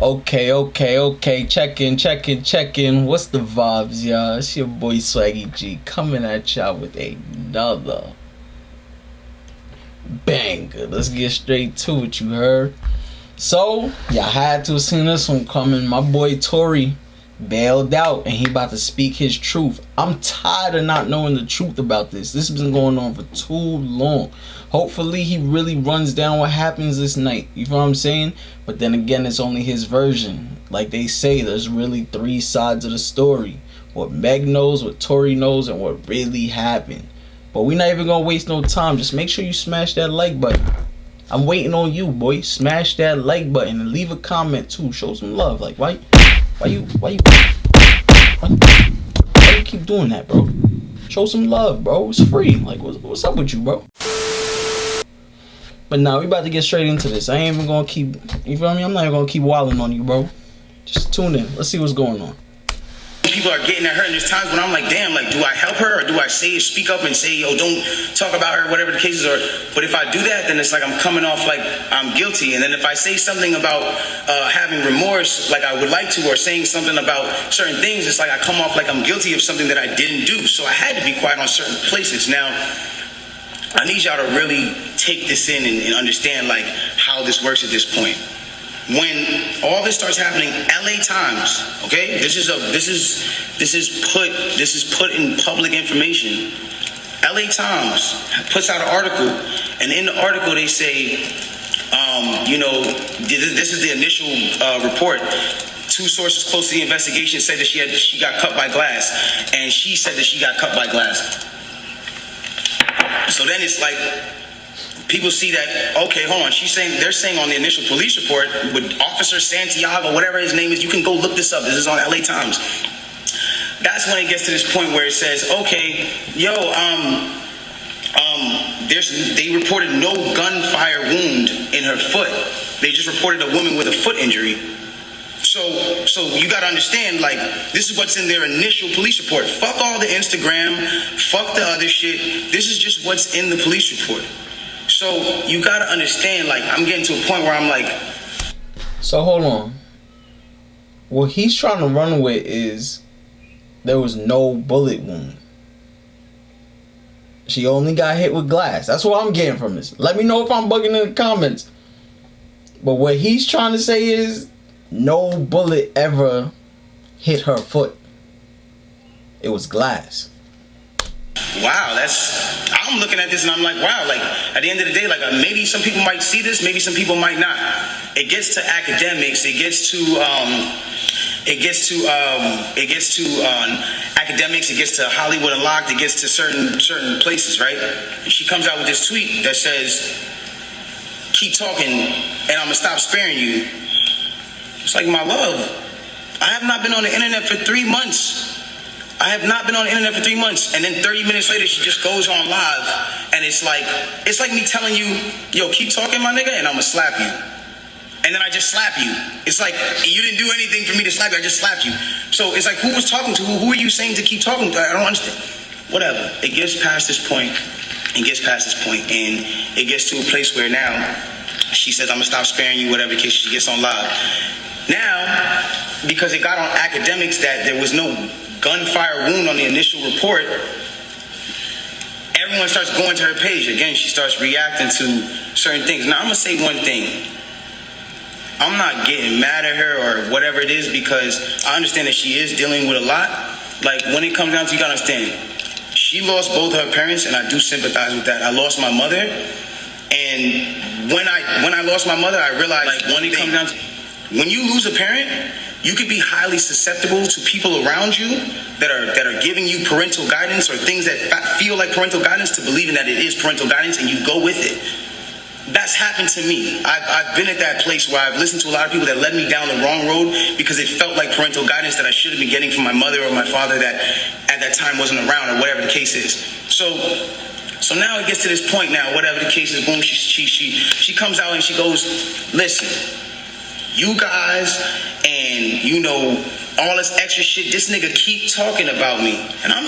Okay. Check in. What's the vibes, y'all? It's your boy Swaggygtv coming at y'all with another banger. Let's get straight to it, you heard? So, y'all had to have seen this one coming. My boy Tory bailed out and he about to speak his truth. I'm tired of not knowing the truth about this. This has been going on for too long. Hopefully he really runs down what happens this night. You know what I'm saying? But then again, it's only his version. Like they say, there's really three sides of the story. What Meg knows, what Tory knows, and what really happened. But we're not even gonna waste no time. Just make sure you smash that like button. I'm waiting on you, boy. Smash that like button and leave a comment too. Show some love. Like why you keep doing that, bro? Show some love, bro. It's free. Like what's up with you, bro? But now we about to get straight into this. I ain't even gonna keep, you feel me? I'm not even gonna keep wilding on you, bro. Just tune in. Let's see what's going on. People are getting at her, and there's times when I'm like, damn, like, do I help her or do I speak up and say, yo, don't talk about her, whatever the case is? But if I do that, then it's like I'm coming off like I'm guilty. And then if I say something about having remorse, like I would like to, or saying something about certain things, it's like I come off like I'm guilty of something that I didn't do. So I had to be quiet on certain places. Now, I need y'all to really take this in and understand like how this works at this point. When all this starts happening, LA Times, okay? This is put in public information. LA Times puts out an article, and in the article they say, this is the initial report. Two sources close to the investigation said that she got cut by glass, and she said that she got cut by glass. So then it's like, people see that, okay, hold on, they're saying on the initial police report with Officer Santiago, whatever his name is, you can go look this up. This is on LA Times. That's when it gets to this point where it says, okay, yo, they reported no gunfire wound in her foot. They just reported a woman with a foot injury. So you gotta understand, like, this is what's in their initial police report. Fuck all the Instagram, fuck the other shit. This is just what's in the police report. So you gotta understand, like, I'm getting to a point where I'm like, so hold on. What he's trying to run with is there was no bullet wound. She only got hit with glass. That's what I'm getting from this. Let me know if I'm bugging in the comments. But what he's trying to say is no bullet ever hit her foot. It was glass. Wow, I'm looking at this and I'm like, wow, like at the end of the day, like maybe some people might see this, maybe some people might not. It gets to academics, it gets to academics, it gets to Hollywood Unlocked, it gets to certain places, right? And she comes out with this tweet that says, keep talking and I'm gonna stop sparing you. It's like, my love, I have not been on the internet for 3 months. And then 30 minutes later, she just goes on live. And it's like me telling you, yo, keep talking, my nigga, and I'm gonna slap you. And then I just slap you. It's like, you didn't do anything for me to slap you, I just slapped you. So it's like, who was talking to who? Who are you saying to keep talking to? I don't understand. Whatever. It gets past this point. And it gets to a place where now she says, I'm gonna stop sparing you, whatever the case, she gets on live. Now, because it got on academics that there was no gunfire wound on the initial report, everyone starts going to her page. Again, she starts reacting to certain things. Now, I'm going to say one thing. I'm not getting mad at her or whatever it is, because I understand that she is dealing with a lot. Like, when it comes down to, you got to understand, she lost both her parents, and I do sympathize with that. I lost my mother, and when I lost my mother, I realized, like, when it comes down to, when you lose a parent, you could be highly susceptible to people around you that are giving you parental guidance or things that feel like parental guidance, to believing that it is parental guidance, and you go with it. That's happened to me. I've been at that place where I've listened to a lot of people that led me down the wrong road because it felt like parental guidance that I should have been getting from my mother or my father that at that time wasn't around, or whatever the case is. So now it gets to this point now, whatever the case is, boom, she comes out and she goes, listen, you guys and, you know, all this extra shit, this nigga keep talking about me. And I'm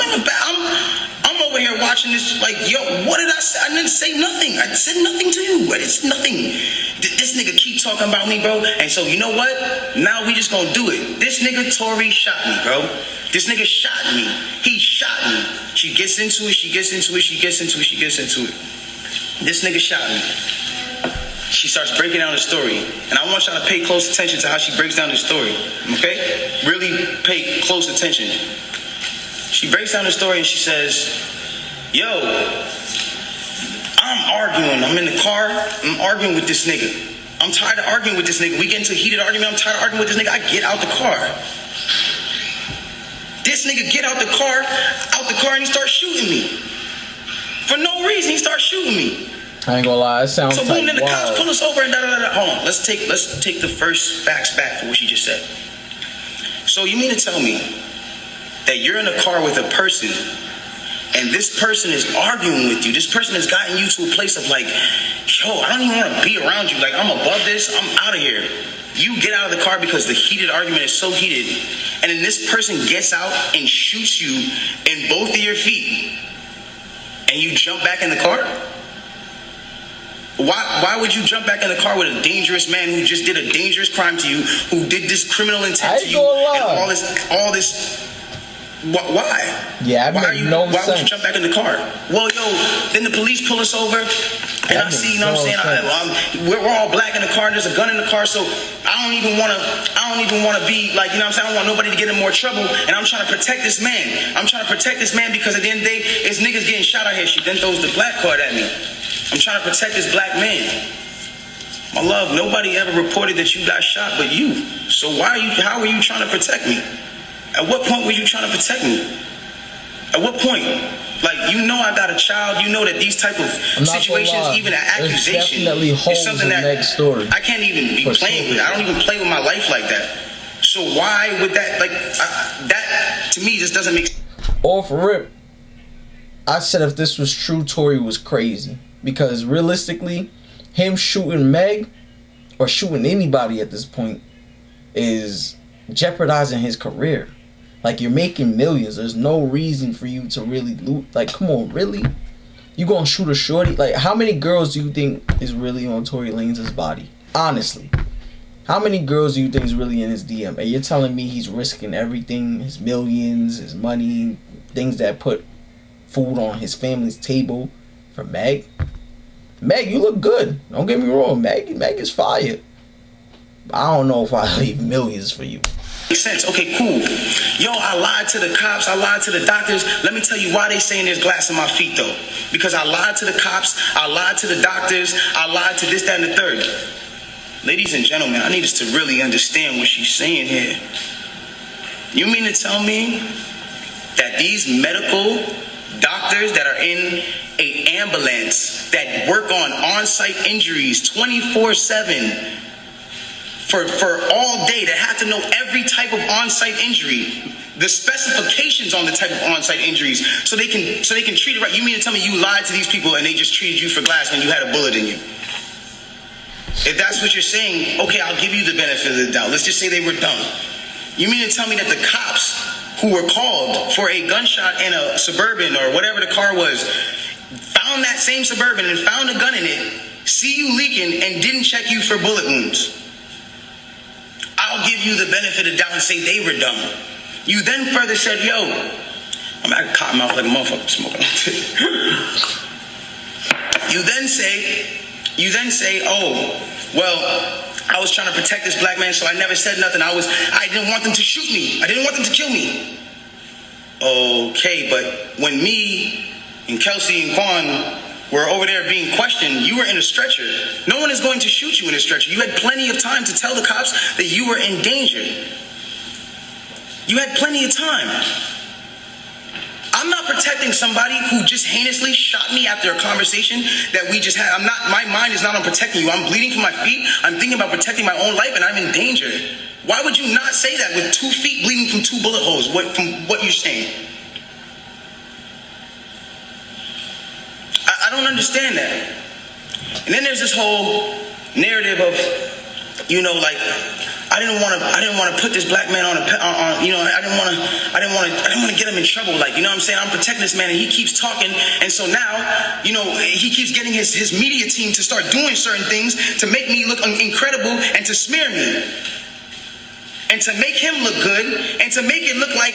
over here watching this like, yo, what did I say? I didn't say nothing. I said nothing to you. It's nothing. This nigga keep talking about me, bro. And so you know what? Now we just gonna do it. This nigga Tory shot me, bro. This nigga shot me. He shot me. She gets into it. This nigga shot me. She starts breaking down the story. And I want y'all to pay close attention to how she breaks down the story. Okay? Really pay close attention. She breaks down the story and she says, yo, I'm arguing. I'm in the car. I'm arguing with this nigga. I'm tired of arguing with this nigga. We get into a heated argument. I'm tired of arguing with this nigga. I get out the car. This nigga get out the car, and he starts shooting me. For no reason, he starts shooting me. I ain't gonna lie, it sounds so like, boom, then the cops pull us over and da-da-da-da. Hold on, let's take the first facts back for what she just said. So you mean to tell me that you're in a car with a person and this person is arguing with you? This person has gotten you to a place of like, yo, I don't even want to be around you. Like, I'm above this. I'm out of here. You get out of the car because the heated argument is so heated. And then this person gets out and shoots you in both of your feet. And you jump back in the car? Why would you jump back in the car with a dangerous man who just did a dangerous crime to you, who did this criminal intent to you, and all this? Why? Yeah, why would you jump back in the car? Well, yo, then the police pull us over, and I see, you know what I'm saying? We're all black in the car. There's a gun in the car, so I don't even want to be like, you know what I'm saying? I don't want nobody to get in more trouble, and I'm trying to protect this man. Because at the end of the day, it's niggas getting shot out here. She then throws the black card at me. I'm trying to protect this black man. My love, nobody ever reported that you got shot but you. So how are you trying to protect me? At what point were you trying to protect me? At what point? Like, you know I got a child. You know that these type of situations, even an accusation, is something that I can't even be playing with. I don't even play with my life like that. So why would that, like, that to me just doesn't make sense. Off rip, I said if this was true, Tory was crazy. Because realistically, him shooting Meg, or shooting anybody at this point, is jeopardizing his career. Like, you're making millions. There's no reason for you to really loot. Like, come on, really? You gonna shoot a shorty? Like, how many girls do you think is really on Tory Lanez's body? Honestly. How many girls do you think is really in his DM? And you're telling me he's risking everything, his millions, his money, things that put food on his family's table for Meg? Meg, you look good. Don't get me wrong. Meg is fire. I don't know if I leave millions for you. Makes sense. Okay, cool. Yo, I lied to the cops. I lied to the doctors. Let me tell you why they saying there's glass in my feet, though. Because I lied to the cops. I lied to the doctors. I lied to this, that, and the third. Ladies and gentlemen, I need us to really understand what she's saying here. You mean to tell me that these medical doctors that are in an ambulance that work on-site injuries 24/7 for all day, that have to know every type of on-site injury, the specifications on the type of on-site injuries, so they can treat it right? You mean to tell me you lied to these people and they just treated you for glass when you had a bullet in you? If that's what you're saying, okay, I'll give you the benefit of the doubt. Let's just say they were dumb. You mean to tell me that the cops who were called for a gunshot in a Suburban or whatever the car was, found that same Suburban and found a gun in it, see you leaking, and didn't check you for bullet wounds? I'll give you the benefit of the doubt and say they were dumb. You then further said, yo, I'm at a cotton mouth like a motherfucker smoking. You then say, oh, well, I was trying to protect this black man, so I never said nothing. I didn't want them to shoot me. I didn't want them to kill me. Okay, but when me and Kelsey and Quan were over there being questioned, you were in a stretcher. No one is going to shoot you in a stretcher. You had plenty of time to tell the cops that you were in danger. You had plenty of time. I'm not protecting somebody who just heinously shot me after a conversation that we just had. My mind is not on protecting you. I'm bleeding from my feet. I'm thinking about protecting my own life, and I'm in danger. Why would you not say that with 2 feet bleeding from 2 bullet holes, from what you're saying? I don't understand that. And then there's this whole narrative of, you know, like, I didn't want to put this black man on you know, I didn't want to get him in trouble. Like, you know what I'm saying? I'm protecting this man, and he keeps talking. And so now, you know, he keeps getting his media team to start doing certain things to make me look incredible and to smear me. And to make him look good and to make it look like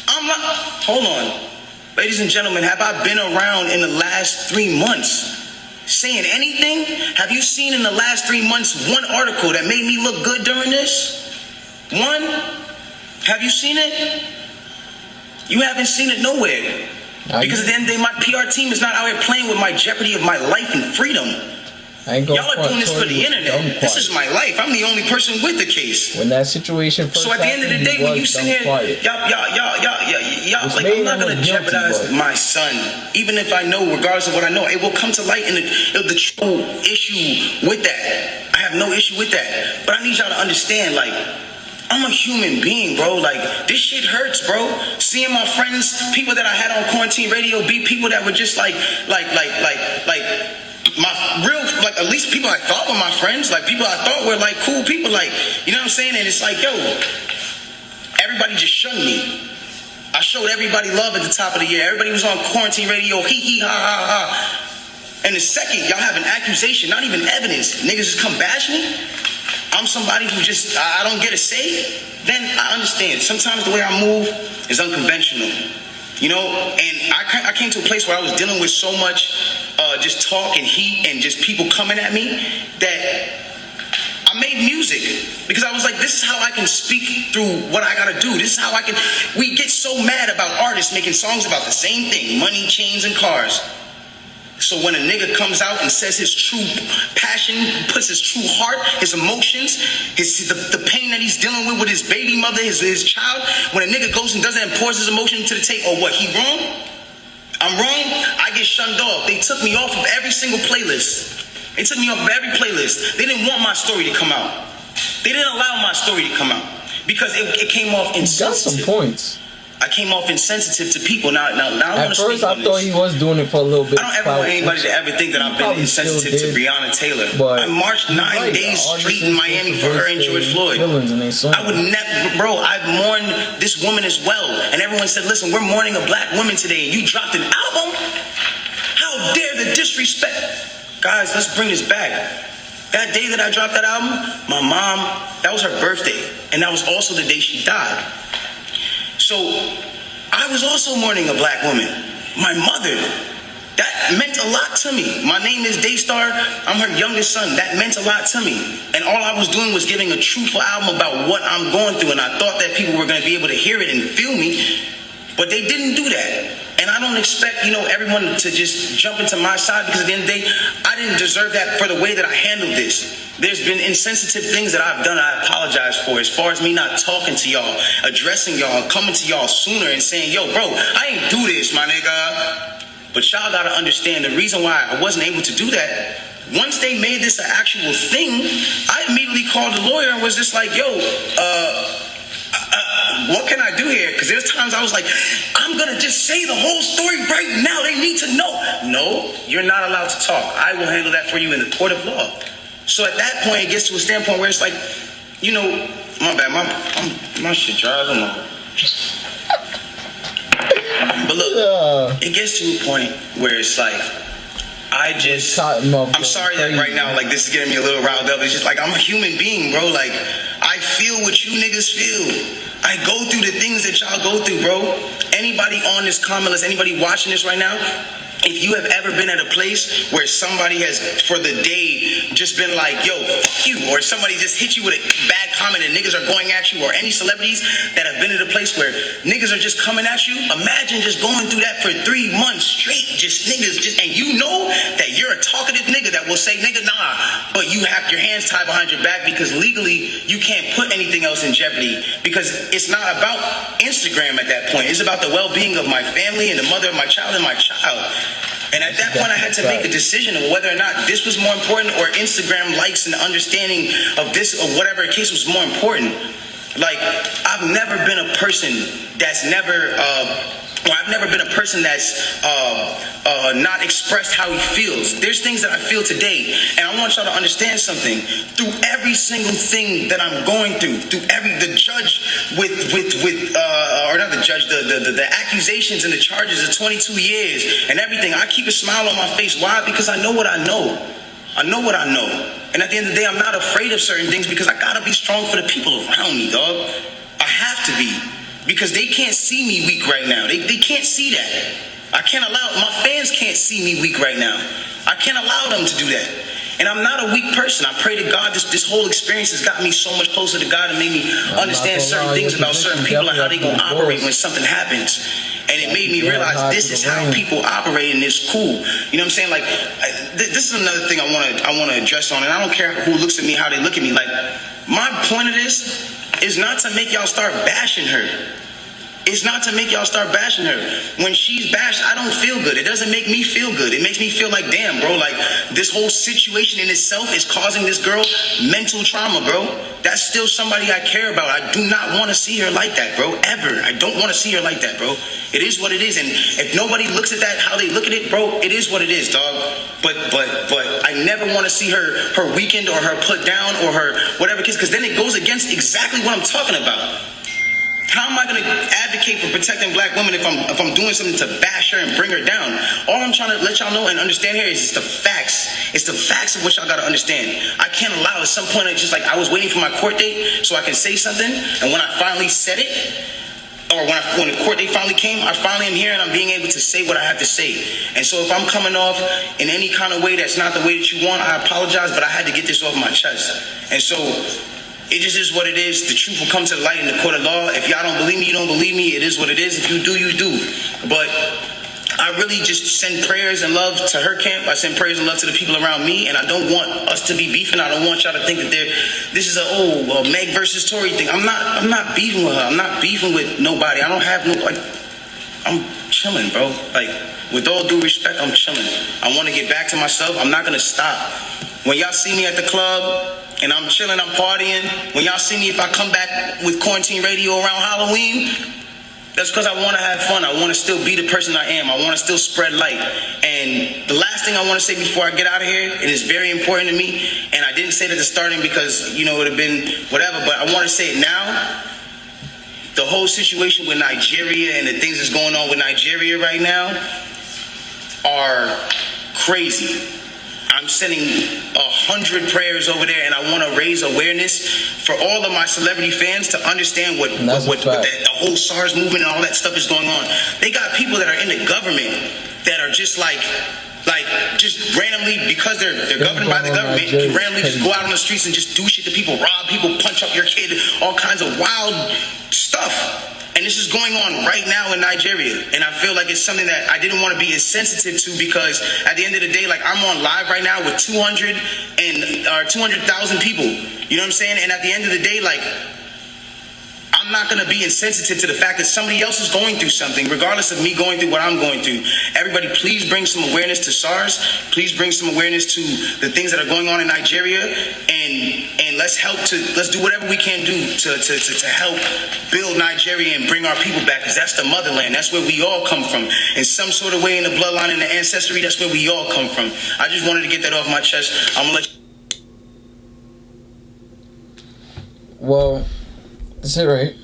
I'm not. Hold on. Ladies and gentlemen, have I been around in the last 3 months saying anything? Have you seen in the last 3 months one article that made me look good during this? One? Have you seen it? You haven't seen it nowhere. Because at the end of the day, my PR team is not out here playing with my jeopardy of my life and freedom. Y'all are doing this for the internet. This is my life. I'm the only person with the case. When that situation first happened, so at the end of the day, when you sit here, y'all, like, I'm not gonna jeopardize my son, even if I know, regardless of what I know, it will come to light in the true issue with that. I have no issue with that, but I need y'all to understand, like, I'm a human being, bro. Like, this shit hurts, bro. Seeing my friends, people that I had on quarantine radio, be people that were just like my real, like, at least people I thought were my friends, like people I thought were like cool people, like, you know what I'm saying? And it's like, yo, everybody just shunned me. I showed everybody love at the top of the year. Everybody was on quarantine radio, hee hee ha ha ha. And the second y'all have an accusation, not even evidence, niggas just come bash me. I'm somebody who just, I don't get a say. Then I understand. Sometimes the way I move is unconventional. You know, and I came to a place where I was dealing with so much just talk and heat and just people coming at me that I made music because I was like, this is how I can speak through what I gotta do. This is how I can. We get so mad about artists making songs about the same thing: money, chains, and cars. So when a nigga comes out and says his true passion, puts his true heart, his emotions, the pain that he's dealing with his baby mother, his child, when a nigga goes and does that and pours his emotion to the tape, or what, he wrong? I'm wrong? I get shunned off. They took me off of every single playlist. They took me off of every playlist. They didn't want my story to come out. They didn't allow my story to come out because it came off insensitive. Got some points. I came off insensitive to people. Now I want to speak on this. At first, I thought he was doing it for a little bit. I don't ever want anybody to ever think that I've been insensitive to Breonna Taylor. I marched 9 days straight in Miami for her and George Floyd. I would never, bro, I've mourned this woman as well. And everyone said, listen, we're mourning a black woman today, and you dropped an album? How dare the disrespect? Guys, let's bring this back. That day that I dropped that album, my mom, that was her birthday. And that was also the day she died. So I was also mourning a black woman, my mother. That meant a lot to me. My name is Daystar. I'm her youngest son. That meant a lot to me. And all I was doing was giving a truthful album about what I'm going through. And I thought that people were going to be able to hear it and feel me. But they didn't do that. And I don't expect, you know, everyone to just jump into my side, because at the end of the day, I didn't deserve that for the way that I handled this. There's been insensitive things that I've done I apologize for, as far as me not talking to y'all, addressing y'all, coming to y'all sooner and saying, yo, bro, I ain't do this, my nigga. But y'all gotta understand the reason why I wasn't able to do that. Once they made this an actual thing, I immediately called the lawyer and was just like, yo, what can I do here? Because there's times I was like, I'm going to just say the whole story right now. They need to know. No, you're not allowed to talk. I will handle that for you in the court of law. So at that point, it gets to a standpoint where it's like, you know, my bad, my shit dry. I don't know. But look, it gets to a point where it's like, I'm sorry that right now, like, this is getting me a little riled up. It's just like, I'm a human being, bro. Like, I feel what you niggas feel. I go through the things that y'all go through, bro. Anybody on this comment list, anybody watching this right now, if you have ever been at a place where somebody has, for the day, just been like, yo, fuck you, or somebody just hit you with a bad comment and niggas are going at you, or any celebrities that have been at a place where niggas are just coming at you, imagine just going through that for 3 months straight, just niggas, and you know that you're a talkative nigga that will say, nigga, nah, but you have your hands tied behind your back because legally you can't put anything else in jeopardy, because it's not about Instagram at that point. It's about the well-being of my family and the mother of my child and my child. And at that point, I had to make a decision of whether or not this was more important, or Instagram likes and understanding of this, or whatever case was more important. Like, I've never been a person that's never or I've never been a person that's not expressed how he feels. There's things that I feel today, and I want y'all to understand something. Through every single thing that I'm going through the judge or not the judge, the accusations and the charges of 22 years and everything, I keep a smile on my face. Why? Because I know what I know. I know what I know. And at the end of the day, I'm not afraid of certain things because I gotta be strong for the people around me, dog. I have to be. Because they can't see me weak right now. They can't see that. I can't allow, my fans can't see me weak right now. I can't allow them to do that. And I'm not a weak person. I pray to God this whole experience has gotten me so much closer to God and made me understand certain things about certain people and how they gonna operate when something happens. And it made me realize this is how people operate, and it's cool. You know what I'm saying? Like, this is another thing I wanna address on, and I don't care who looks at me, how they look at me. Like, my point of this is not to make y'all start bashing her. It's not to make y'all start bashing her. When she's bashed, I don't feel good. It doesn't make me feel good. It makes me feel like, damn, bro, like this whole situation in itself is causing this girl mental trauma, bro. That's still somebody I care about. I do not want to see her like that, bro, ever. I don't want to see her like that, bro. It is what it is. And if nobody looks at that, how they look at it, bro, it is what it is, dog. But I never want to see her weakened or her put down or her whatever, because then it goes against exactly what I'm talking about. How am I going to advocate for protecting black women if I'm doing something to bash her and bring her down? All I'm trying to let y'all know and understand here is it's the facts. It's the facts of what y'all got to understand. I can't allow at some point, it's just like I was waiting for my court date so I can say something, and when I finally said it, or when the court date finally came, I finally am here and I'm being able to say what I have to say. And so if I'm coming off in any kind of way that's not the way that you want, I apologize, but I had to get this off my chest. And so it just is what it is. The truth will come to the light in the court of law. If y'all don't believe me, you don't believe me. It is what it is. If you do, you do. But I really just send prayers and love to her camp. I send prayers and love to the people around me. And I don't want us to be beefing. I don't want y'all to think that this is a Meg versus Tory thing. I'm not beefing with her. I'm not beefing with nobody. I don't have no, like, I'm chilling, bro. Like, with all due respect, I'm chilling. I want to get back to myself. I'm not going to stop. When y'all see me at the club and I'm chilling, I'm partying, when y'all see me, if I come back with quarantine radio around Halloween, that's because I want to have fun. I want to still be the person I am. I want to still spread light. And the last thing I want to say before I get out of here, it is very important to me, and I didn't say it at the starting because, you know, it would have been whatever, but I want to say it now. The whole situation with Nigeria and the things that's going on with Nigeria right now are crazy. I'm sending 100 prayers over there, and I want to raise awareness for all of my celebrity fans to understand what the whole SARS movement and all that stuff is going on. They got people that are in the government that are just like just randomly, because they're governed by the government, can randomly just go out on the streets and just do shit to people, rob people, punch up your kid, all kinds of wild stuff. And this is going on right now in Nigeria. And I feel like it's something that I didn't want to be insensitive to, because at the end of the day, like, I'm on live right now with 200,000 people. You know what I'm saying? And at the end of the day, like, I'm not going to be insensitive to the fact that somebody else is going through something, regardless of me going through what I'm going through. Everybody, please bring some awareness to SARS. Please bring some awareness to the things that are going on in Nigeria, and let's do whatever we can do to help build Nigeria and bring our people back, because that's the motherland. That's where we all come from. In some sort of way, in the bloodline, in the ancestry, that's where we all come from. I just wanted to get that off my chest. I'm gonna let you. Well, that's it, right?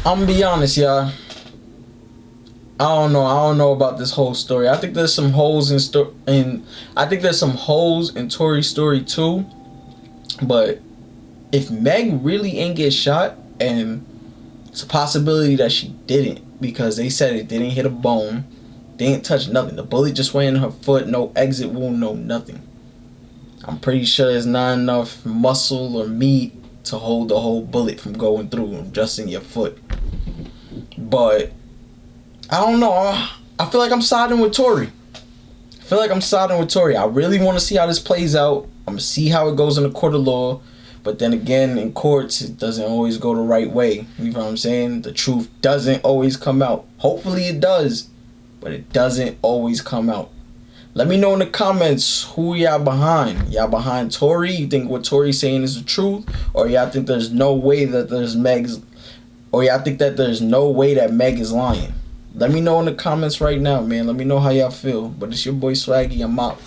I'm gonna be honest, y'all. I don't know about this whole story. I think there's some holes I think there's some holes in Tory's story too. But if Meg really ain't get shot, and it's a possibility that she didn't, because they said it didn't hit a bone, they ain't touched nothing. The bullet just went in her foot, no exit wound, no nothing. I'm pretty sure there's not enough muscle or meat to hold the whole bullet from going through just in your foot. But I don't know. I feel like I'm siding with Tory. I really want to see how this plays out. I'm going to see how it goes in the court of law. But then again, in courts, it doesn't always go the right way. You know what I'm saying? The truth doesn't always come out. Hopefully it does, but it doesn't always come out. Let me know in the comments who y'all behind. Y'all behind Tory? You think what Tory's saying is the truth? Or y'all think there's no way that there's Meg's Or y'all think that there's no way that Meg is lying? Let me know in the comments right now, man. Let me know how y'all feel. But it's your boy Swaggy. I'm out.